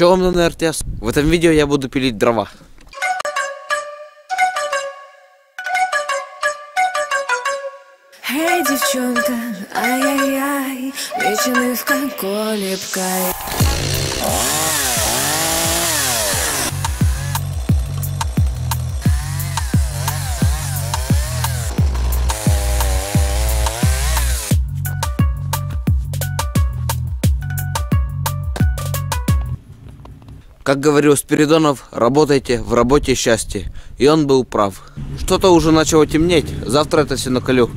Чё вам надо, РТС? В этом видео я буду пилить дрова. Эй, девчонка, ай-яй-яй, вечный в колебкой. Как говорил Спиридонов, работайте, в работе счастье. И он был прав. Что-то уже начало темнеть, завтра это все наколю.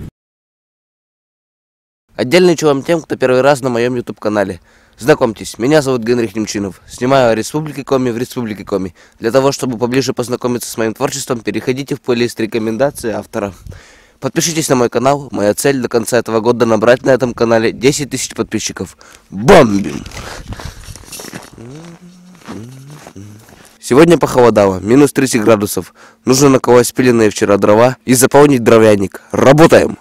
Отдельный чувам тем, кто первый раз на моем YouTube канале. Знакомьтесь, меня зовут Генрих Немчинов. Снимаю о Республике Коми в Республике Коми. Для того, чтобы поближе познакомиться с моим творчеством, переходите в плейлист рекомендации автора. Подпишитесь на мой канал. Моя цель до конца этого года набрать на этом канале 10 тысяч подписчиков. Бомбим! Сегодня похолодало, минус 30 градусов. Нужно наколоть спиленные вчера дрова и заполнить дровяник. Работаем!